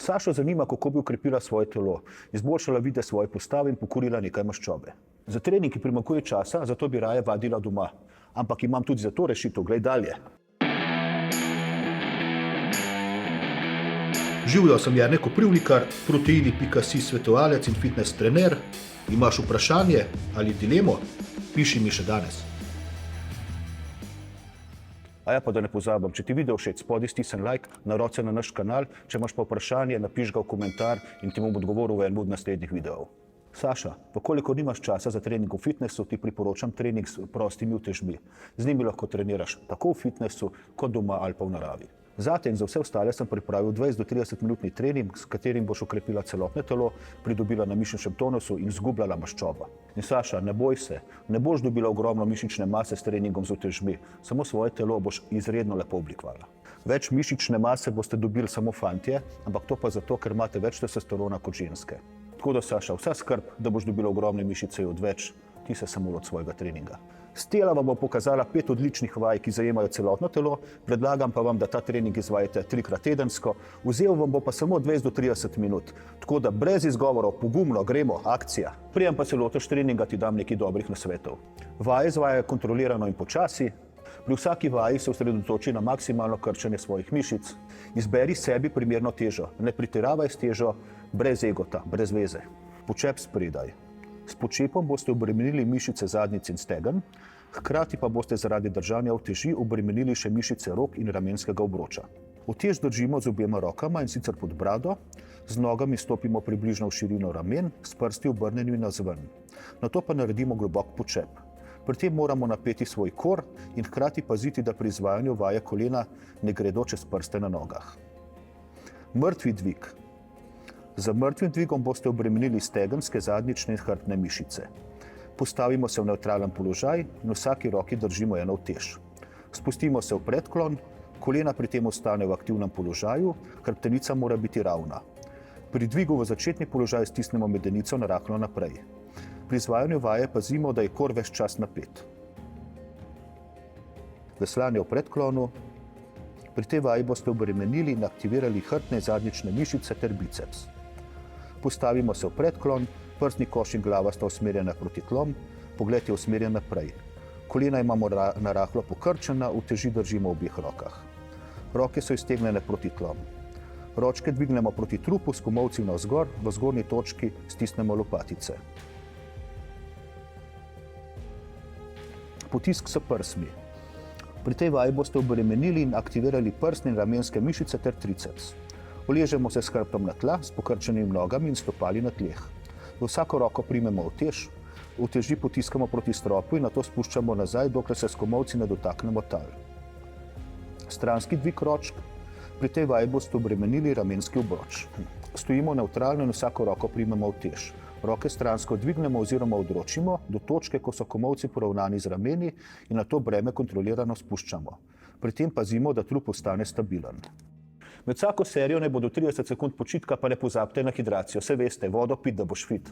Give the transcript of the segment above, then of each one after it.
Sašo zanima, kako bi ukrepila svoje telo, izboljšala videz svoje postave in pokurila nekaj maščobe. Za trening ji primanjkuje časa, zato bi raje vadila doma. Ampak imam tudi za to rešitev, glej dalje. Živjo, sem Jernej Koprivnikar, Proteini.si svetovalec in fitness trener. Imaš vprašanje ali dilemo? Piši mi še danes. A ja, pa da ne pozabim, če ti video všeč, spodaj stisni like, naroči se na naš kanal, če imaš pa vprašanje, napiš ga v komentar in ti bom odgovoril v enem od naslednjih videov. Saša, pa koliko nimaš časa za trening v fitnessu, ti priporočam trening s prostimi utežmi. Z njimi lahko treniraš tako v fitnessu, kot doma ali pa v naravi. Zate in za vse ostale sem pripravil 20 do 30 minutni trening, s katerim boš okrepila celotno telo, pridobila na mišičnem tonusu in zgubljala maščobo. In Saša, ne boj se, ne boš dobila ogromno mišične mase s treningom z utežmi, samo svoje telo boš izredno lepo oblikovala. Več mišične mase boste dobili samo fantje, ampak to pa zato, ker imate več testosterona kot ženske. Tako da, Saša, vsa skrb, da boš dobila ogromne mišice je odveč, ti se samo od svojega treninga. S tela vam bom pokazala 5 odličnih vaj, ki zajemajo celotno telo, predlagam pa vam, da ta trening izvajate 3-krat tedensko, vzel vam bo pa samo 20 do 30 minut, tako da brez izgovorov, pogumno, gremo, akcija. Preden pa se lotiš treninga, ti dam nekaj dobrih nasvetov. Vaje izvajajo kontrolirano in počasi, pri vsaki vaji se osredotoči na maksimalno krčenje svojih mišic, izberi sebi primerno težo, ne pretiravaj s težo, brez egota, brez veze. Počep spredaj. S počepom boste obremenili mišice zadnjic in stegen, hkrati pa boste zaradi držanja uteži obremenili še mišice rok in ramenskega obroča. Utež držimo z obema rokama in sicer pod brado, z nogami stopimo približno v širino ramen, s prsti obrnjenimi navzven. Nato pa naredimo globok počep. Pri tem moramo napeti svoj kor in hkrati paziti, da pri izvajanju vaje kolena ne gredo čez prste na nogah. Mrtvi dvig. Za mrtvim dvigom boste obremenili stegenske, zadnjične in hrbtne mišice. Postavimo se v nevtralen položaj in v vsaki roki držimo eno utež. Spustimo se v predklon, kolena pri tem ostane v aktivnem položaju, hrbtenica mora biti ravna. Pri dvigu v začetni položaj stisnemo medenico narahlo naprej. Pri izvajanju vaje pazimo, da je kor ves čas napet. Veslanje v predklonu. Pri tej vaji boste obremenili in aktivirali hrbtne zadnjične mišice ter biceps. Postavimo se v predklon, prsni koš in glava sta usmerjena proti tlom, pogled je usmerjen naprej. Kolena imamo narahlo pokrčena, uteži držimo v obeh rokah. Roke so iztegnjene proti tlom. Ročke dvignemo proti trupu s komolci navzgor, v zgornji točki stisnemo lopatice. Potisk s prsmi. Pri tej vaji boste obremenili in aktivirali prsne in ramenske mišice ter triceps. Uležemo se s hrbtom na tla, s pokrčenimi nogami in stopali na tleh. V vsako roko primemo utež, uteži potiskamo proti stropu in nato spuščamo nazaj, dokler se s komolci ne dotaknemo tal. Stranski dvig ročk. Pri tej vaji boste obremenili ramenski obroč. Stojimo nevtralno in vsako roko primemo utež. Roke stransko dvignemo oziroma odročimo do točke, ko so komolci poravnani z rameni in nato breme kontrolirano spuščamo. Pri tem pazimo, da trup ostane stabilen. Med vsako serijo naj bo do 30 sekund počitka, pa ne pozabite na hidracijo. Saj veste, vodo pit, da boš fit.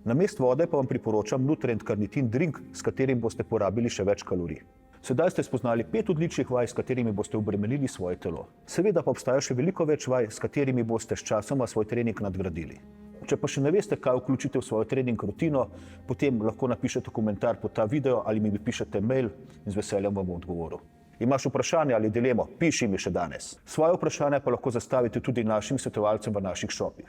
Namesto vode pa vam priporočam Nutrient Carnitin drink, s katerim boste porabili še več kalorij. Sedaj ste spoznali 5 odličnih vaj, s katerimi boste obremenili svoje telo. Seveda pa obstaja še veliko več vaj, s katerimi boste sčasoma svoj trening nadgradili. Če pa še ne veste, kaj vključite v svojo trening rutino, potem lahko napišete komentar pod ta video ali mi pišete mail in z veseljem vam bom odgovoril. Imaš vprašanje ali dilemo? Piši mi še danes. Svoje vprašanje pa lahko zastavite tudi našim svetovalcem v naših shopih.